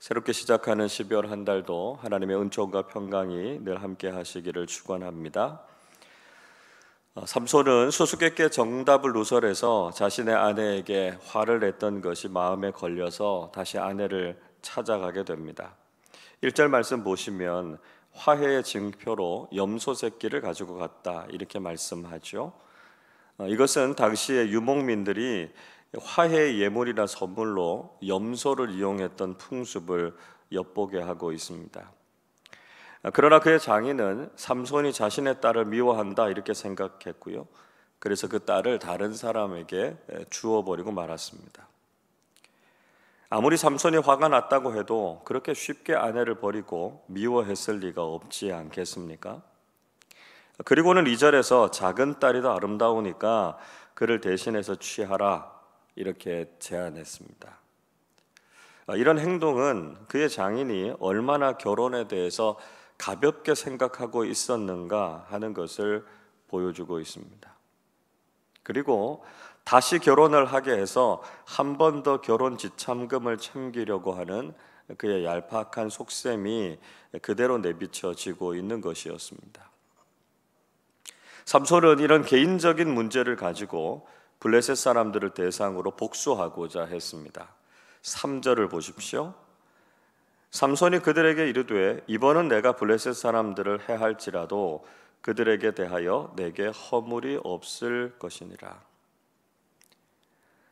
새롭게 시작하는 12월 한 달도 하나님의 은총과 평강이 늘 함께 하시기를 축원합니다. 삼손은 수수께끼 정답을 누설해서 자신의 아내에게 화를 냈던 것이 마음에 걸려서 다시 아내를 찾아가게 됩니다. 1절 말씀 보시면 화해의 징표로 염소 새끼를 가지고 갔다 이렇게 말씀하죠. 이것은 당시의 유목민들이 화해의 예물이나 선물로 염소를 이용했던 풍습을 엿보게 하고 있습니다. 그러나 그의 장인은 삼손이 자신의 딸을 미워한다 이렇게 생각했고요. 그래서 그 딸을 다른 사람에게 주어버리고 말았습니다. 아무리 삼손이 화가 났다고 해도 그렇게 쉽게 아내를 버리고 미워했을 리가 없지 않겠습니까? 그리고는 2절에서 작은 딸이 더 아름다우니까 그를 대신해서 취하라 이렇게 제안했습니다. 이런 행동은 그의 장인이 얼마나 결혼에 대해서 가볍게 생각하고 있었는가 하는 것을 보여주고 있습니다. 그리고 다시 결혼을 하게 해서 한 번 더 결혼 지참금을 챙기려고 하는 그의 얄팍한 속셈이 그대로 내비쳐지고 있는 것이었습니다. 삼손은 이런 개인적인 문제를 가지고 블레셋 사람들을 대상으로 복수하고자 했습니다. 3절을 보십시오. 삼손이 그들에게 이르되 이번은 내가 블레셋 사람들을 해할지라도 그들에게 대하여 내게 허물이 없을 것이니라.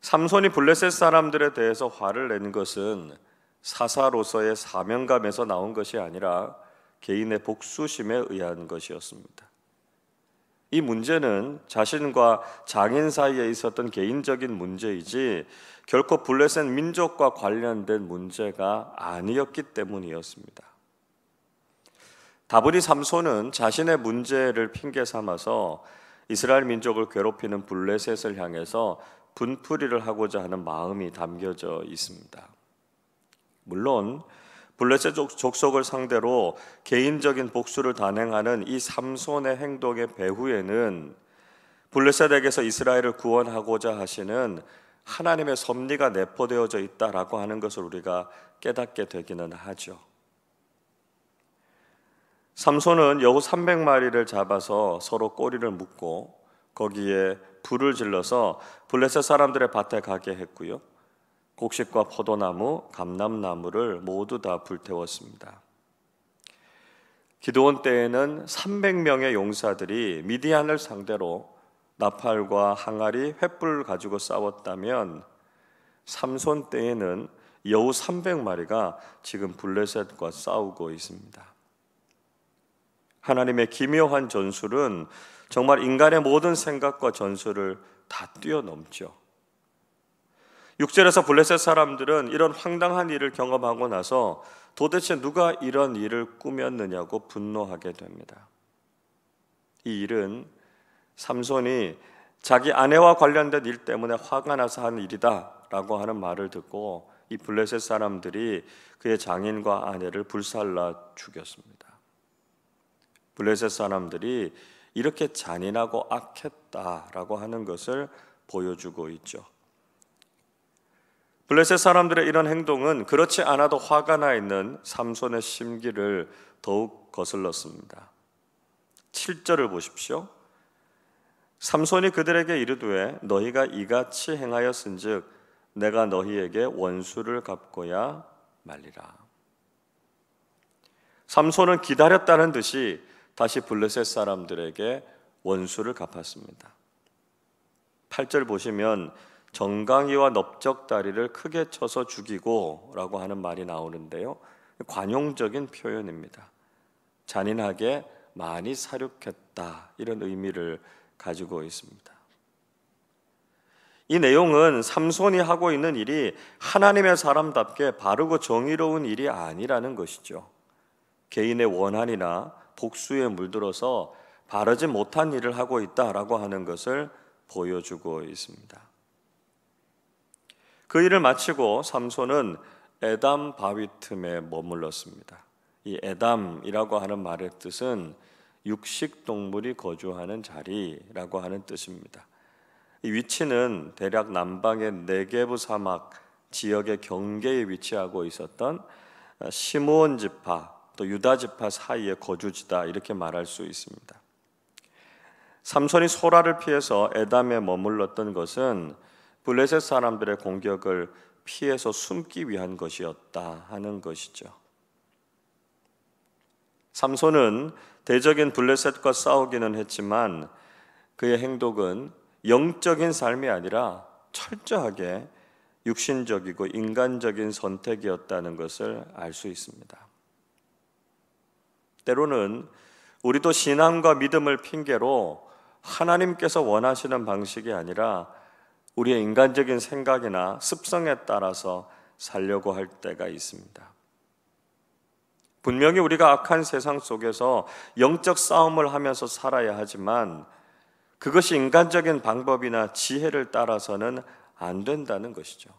삼손이 블레셋 사람들에 대해서 화를 낸 것은 사사로서의 사명감에서 나온 것이 아니라 개인의 복수심에 의한 것이었습니다. 이 문제는 자신과 장인 사이에 있었던 개인적인 문제이지 결코 블레셋 민족과 관련된 문제가 아니었기 때문이었습니다. 다분히 삼손은 자신의 문제를 핑계 삼아서 이스라엘 민족을 괴롭히는 블레셋을 향해서 분풀이를 하고자 하는 마음이 담겨져 있습니다. 물론 블레셋 족속을 상대로 개인적인 복수를 단행하는 이 삼손의 행동의 배후에는 블레셋에게서 이스라엘을 구원하고자 하시는 하나님의 섭리가 내포되어져 있다라고 하는 것을 우리가 깨닫게 되기는 하죠. 삼손은 여우 300마리를 잡아서 서로 꼬리를 묶고 거기에 불을 질러서 블레셋 사람들의 밭에 가게 했고요. 곡식과 포도나무, 감람나무를 모두 다 불태웠습니다. 기드온 때에는 300명의 용사들이 미디안을 상대로 나팔과 항아리, 횃불을 가지고 싸웠다면 삼손 때에는 여우 300마리가 지금 블레셋과 싸우고 있습니다. 하나님의 기묘한 전술은 정말 인간의 모든 생각과 전술을 다 뛰어넘죠. 6절에서 블레셋 사람들은 이런 황당한 일을 경험하고 나서 도대체 누가 이런 일을 꾸몄느냐고 분노하게 됩니다. 이 일은 삼손이 자기 아내와 관련된 일 때문에 화가 나서 한 일이다 라고 하는 말을 듣고 이 블레셋 사람들이 그의 장인과 아내를 불살라 죽였습니다. 블레셋 사람들이 이렇게 잔인하고 악했다라고 하는 것을 보여주고 있죠. 블레셋 사람들의 이런 행동은 그렇지 않아도 화가 나 있는 삼손의 심기를 더욱 거슬렀습니다. 7절을 보십시오. 삼손이 그들에게 이르되 너희가 이같이 행하였은즉 내가 너희에게 원수를 갚고야 말리라. 삼손은 기다렸다는 듯이 다시 블레셋 사람들에게 원수를 갚았습니다. 8절 보시면 정강이와 넓적다리를 크게 쳐서 죽이고 라고 하는 말이 나오는데요, 관용적인 표현입니다. 잔인하게 많이 살육했다 이런 의미를 가지고 있습니다. 이 내용은 삼손이 하고 있는 일이 하나님의 사람답게 바르고 정의로운 일이 아니라는 것이죠. 개인의 원한이나 복수에 물들어서 바르지 못한 일을 하고 있다라고 하는 것을 보여주고 있습니다. 그 일을 마치고 삼손은 에담 바위 틈에 머물렀습니다. 이 에담이라고 하는 말의 뜻은 육식 동물이 거주하는 자리라고 하는 뜻입니다. 이 위치는 대략 남방의 네게브 사막 지역의 경계에 위치하고 있었던 시므온 지파 또 유다 지파 사이의 거주지다 이렇게 말할 수 있습니다. 삼손이 소라를 피해서 에담에 머물렀던 것은 블레셋 사람들의 공격을 피해서 숨기 위한 것이었다 하는 것이죠. 삼손은 대적인 블레셋과 싸우기는 했지만 그의 행동은 영적인 삶이 아니라 철저하게 육신적이고 인간적인 선택이었다는 것을 알 수 있습니다. 때로는 우리도 신앙과 믿음을 핑계로 하나님께서 원하시는 방식이 아니라 우리의 인간적인 생각이나 습성에 따라서 살려고 할 때가 있습니다. 분명히 우리가 악한 세상 속에서 영적 싸움을 하면서 살아야 하지만 그것이 인간적인 방법이나 지혜를 따라서는 안 된다는 것이죠.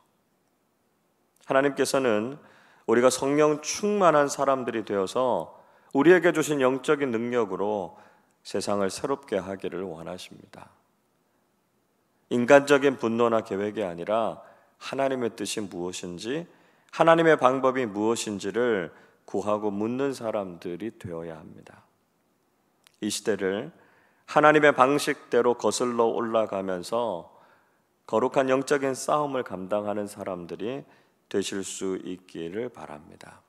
하나님께서는 우리가 성령 충만한 사람들이 되어서 우리에게 주신 영적인 능력으로 세상을 새롭게 하기를 원하십니다. 인간적인 분노나 계획이 아니라 하나님의 뜻이 무엇인지, 하나님의 방법이 무엇인지를 구하고 묻는 사람들이 되어야 합니다. 이 시대를 하나님의 방식대로 거슬러 올라가면서 거룩한 영적인 싸움을 감당하는 사람들이 되실 수 있기를 바랍니다.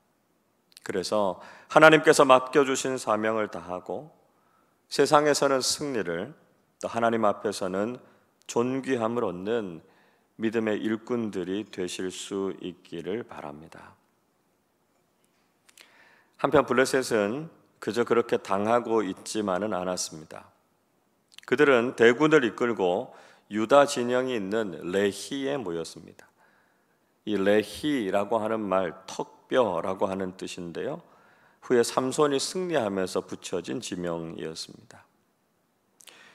그래서 하나님께서 맡겨주신 사명을 다하고 세상에서는 승리를, 또 하나님 앞에서는 존귀함을 얻는 믿음의 일꾼들이 되실 수 있기를 바랍니다. 한편 블레셋은 그저 그렇게 당하고 있지만은 않았습니다. 그들은 대군을 이끌고 유다 진영이 있는 레히에 모였습니다. 이 레히라고 하는 말 턱뼈라고 하는 뜻인데요, 후에 삼손이 승리하면서 붙여진 지명이었습니다.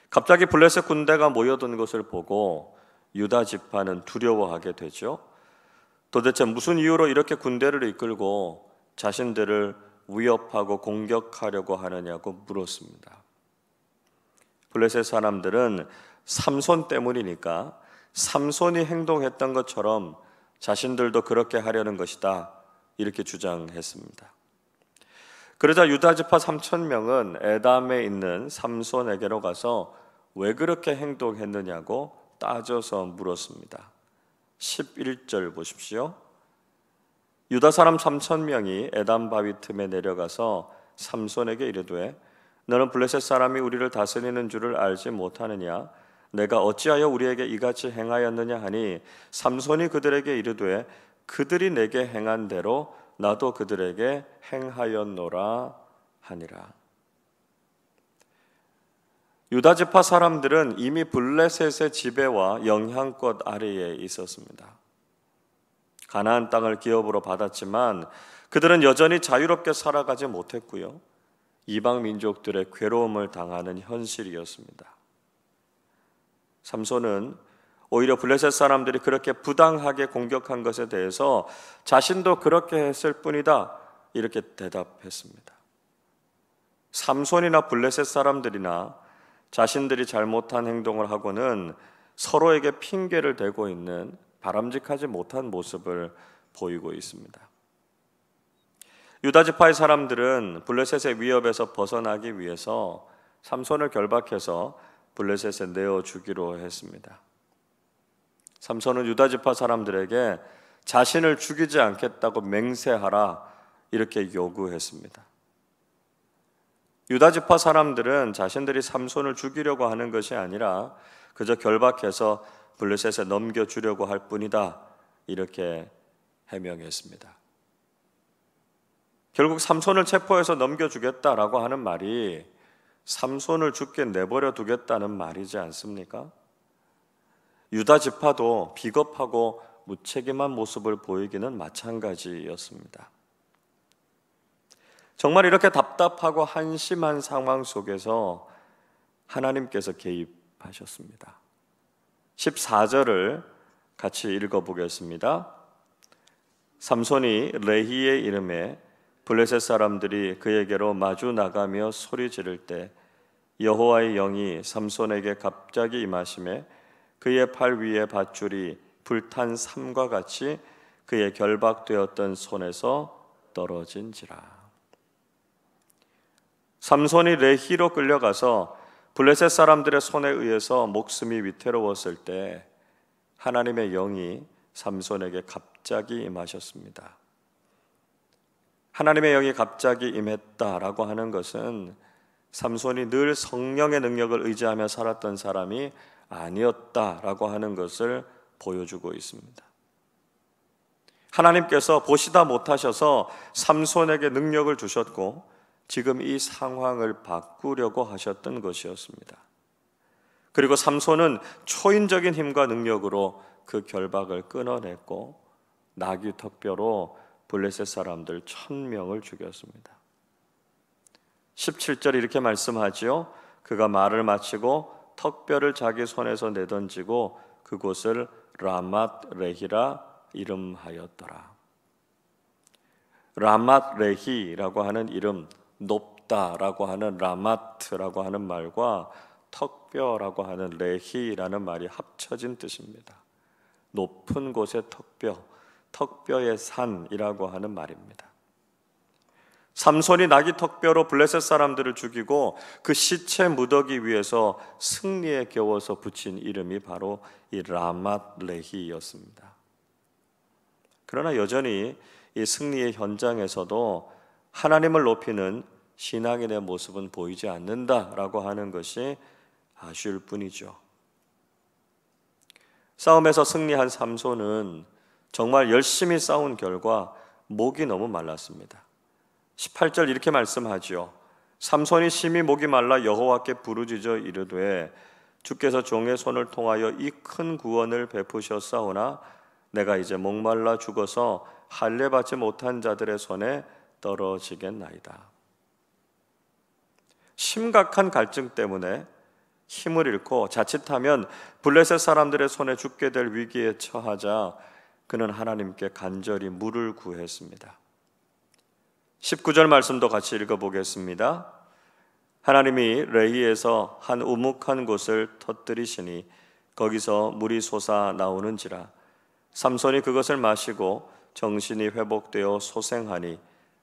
갑자기 블레셋 군대가 모여든 것을 보고 유다 지파는 두려워하게 되죠. 도대체 무슨 이유로 이렇게 군대를 이끌고 자신들을 위협하고 공격하려고 하느냐고 물었습니다. 블레셋 사람들은 삼손 때문이니까 삼손이 행동했던 것처럼 자신들도 그렇게 하려는 것이다 이렇게 주장했습니다. 그러자 유다 지파 3,000명은 에담에 있는 삼손에게로 가서 왜 그렇게 행동했느냐고 따져서 물었습니다. 11절 보십시오. 유다 사람 3,000명이 에담 바위 틈에 내려가서 삼손에게 이르되 너는 블레셋 사람이 우리를 다스리는 줄을 알지 못하느냐? 내가 어찌하여 우리에게 이같이 행하였느냐 하니 삼손이 그들에게 이르되 그들이 내게 행한 대로 나도 그들에게 행하였노라 하니라. 유다 지파 사람들은 이미 블레셋의 지배와 영향권 아래에 있었습니다. 가나안 땅을 기업으로 받았지만 그들은 여전히 자유롭게 살아가지 못했고요, 이방 민족들의 괴로움을 당하는 현실이었습니다. 삼손은 오히려 블레셋 사람들이 그렇게 부당하게 공격한 것에 대해서 자신도 그렇게 했을 뿐이다 이렇게 대답했습니다. 삼손이나 블레셋 사람들이나 자신들이 잘못한 행동을 하고는 서로에게 핑계를 대고 있는 바람직하지 못한 모습을 보이고 있습니다. 유다 지파의 사람들은 블레셋의 위협에서 벗어나기 위해서 삼손을 결박해서 블레셋에 내어주기로 했습니다. 삼손은 유다 지파 사람들에게 자신을 죽이지 않겠다고 맹세하라 이렇게 요구했습니다. 유다 지파 사람들은 자신들이 삼손을 죽이려고 하는 것이 아니라 그저 결박해서 블레셋에 넘겨주려고 할 뿐이다 이렇게 해명했습니다. 결국 삼손을 체포해서 넘겨주겠다라고 하는 말이 삼손을 죽게 내버려 두겠다는 말이지 않습니까? 유다 지파도 비겁하고 무책임한 모습을 보이기는 마찬가지였습니다. 정말 이렇게 답답하고 한심한 상황 속에서 하나님께서 개입하셨습니다. 14절을 같이 읽어보겠습니다. 삼손이 레히에 이름에 블레셋 사람들이 그에게로 마주 나가며 소리 지를 때 여호와의 영이 삼손에게 갑자기 임하심에 그의 팔 위에 밧줄이 불탄 삼과 같이 그의 결박되었던 손에서 떨어진지라. 삼손이 레히로 끌려가서 블레셋 사람들의 손에 의해서 목숨이 위태로웠을 때 하나님의 영이 삼손에게 갑자기 임하셨습니다. 하나님의 영이 갑자기 임했다라고 하는 것은 삼손이 늘 성령의 능력을 의지하며 살았던 사람이 아니었다라고 하는 것을 보여주고 있습니다. 하나님께서 보시다 못하셔서 삼손에게 능력을 주셨고 지금 이 상황을 바꾸려고 하셨던 것이었습니다. 그리고 삼손은 초인적인 힘과 능력으로 그 결박을 끊어냈고 나귀 턱뼈로 블레셋 사람들 1000명을 죽였습니다. 17절 이렇게 말씀하지요. 그가 말을 마치고 턱뼈를 자기 손에서 내던지고 그곳을 라맛 레히라 이름하였더라. 라맛 레히라고 하는 이름, 높다라고 하는 라마트라고 하는 말과 턱뼈라고 하는 레히라는 말이 합쳐진 뜻입니다. 높은 곳의 턱뼈, 턱뼈의 산이라고 하는 말입니다. 삼손이 나귀 턱뼈로 블레셋 사람들을 죽이고 그 시체 무더기 위에서 승리에 겨워서 붙인 이름이 바로 이 라맛 레히였습니다. 그러나 여전히 이 승리의 현장에서도 하나님을 높이는 신앙인의 모습은 보이지 않는다라고 하는 것이 아쉬울 뿐이죠. 싸움에서 승리한 삼손은 정말 열심히 싸운 결과 목이 너무 말랐습니다. 18절 이렇게 말씀하죠. 삼손이 심히 목이 말라 여호와께 부르짖어 이르되 주께서 종의 손을 통하여 이 큰 구원을 베푸셨사오나 내가 이제 목말라 죽어서 할례 받지 못한 자들의 손에 떨어지겠나이다. 심각한 갈증 때문에 힘을 잃고 자칫하면 블레셋 사람들의 손에 죽게 될 위기에 처하자 그는 하나님께 간절히 물을 구했습니다. 19절 말씀도 같이 읽어보겠습니다. 하나님이 레히에서 한 우묵한 곳을 터뜨리시니 거기서 물이 솟아 나오는지라. 삼손이 그것을 마시고 정신이 회복되어 소생하니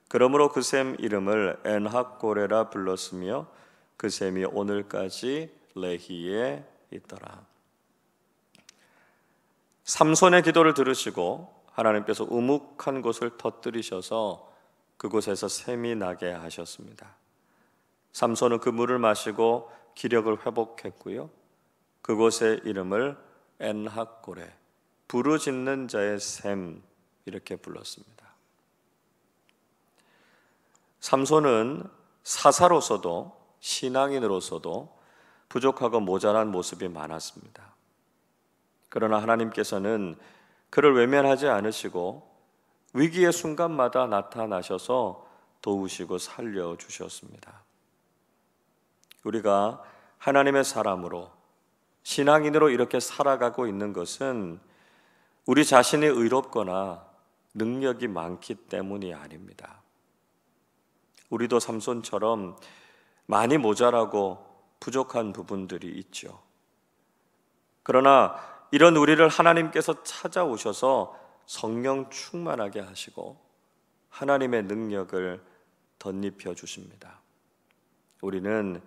그러므로 그 샘 이름을 엔학고레라 불렀으며 그 샘이 오늘까지 레히에 있더라. 삼손의 기도를 들으시고 하나님께서 우묵한 곳을 터뜨리셔서 그곳에서 샘이 나게 하셨습니다. 삼손은 그 물을 마시고 기력을 회복했고요. 그곳의 이름을 엔학고레, 부르짖는 자의 샘 이렇게 불렀습니다. 삼손은 사사로서도 신앙인으로서도 부족하고 모자란 모습이 많았습니다. 그러나 하나님께서는 그를 외면하지 않으시고 위기의 순간마다 나타나셔서 도우시고 살려주셨습니다. 우리가 하나님의 사람으로 신앙인으로 이렇게 살아가고 있는 것은 우리 자신이 의롭거나 능력이 많기 때문이 아닙니다. 우리도 삼손처럼 많이 모자라고 부족한 부분들이 있죠. 그러나 이런 우리를 하나님께서 찾아오셔서 성령 충만하게 하시고 하나님의 능력을 덧입혀 주십니다. 우리는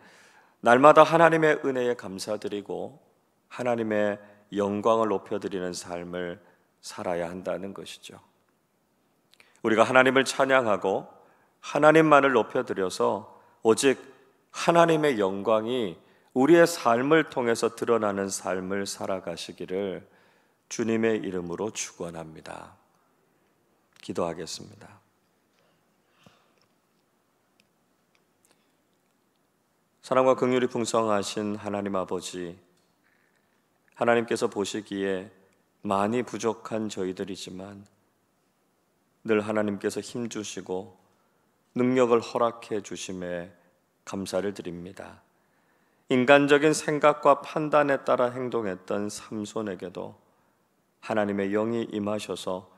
날마다 하나님의 은혜에 감사드리고 하나님의 영광을 높여드리는 삶을 살아야 한다는 것이죠. 우리가 하나님을 찬양하고 하나님만을 높여드려서 오직 하나님의 영광이 우리의 삶을 통해서 드러나는 삶을 살아가시기를 주님의 이름으로 축원합니다. 기도하겠습니다. 사랑과 긍휼이 풍성하신 하나님 아버지, 하나님께서 보시기에 많이 부족한 저희들이지만 늘 하나님께서 힘주시고 능력을 허락해 주심에 감사를 드립니다. 인간적인 생각과 판단에 따라 행동했던 삼손에게도 하나님의 영이 임하셔서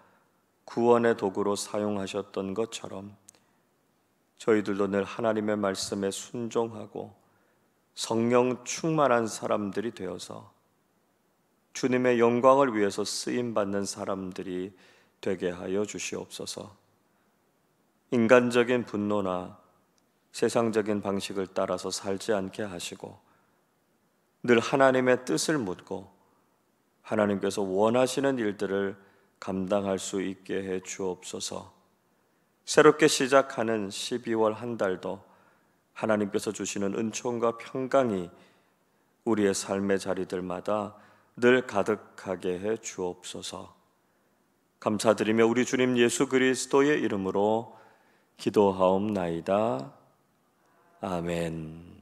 구원의 도구로 사용하셨던 것처럼 저희들도 늘 하나님의 말씀에 순종하고 성령 충만한 사람들이 되어서 주님의 영광을 위해서 쓰임받는 사람들이 되게 하여 주시옵소서. 인간적인 분노나 세상적인 방식을 따라서 살지 않게 하시고 늘 하나님의 뜻을 묻고 하나님께서 원하시는 일들을 감당할 수 있게 해 주옵소서. 새롭게 시작하는 12월 한 달도 하나님께서 주시는 은총과 평강이 우리의 삶의 자리들마다 늘 가득하게 해 주옵소서. 감사드리며 우리 주님 예수 그리스도의 이름으로 기도하옵나이다. 아멘.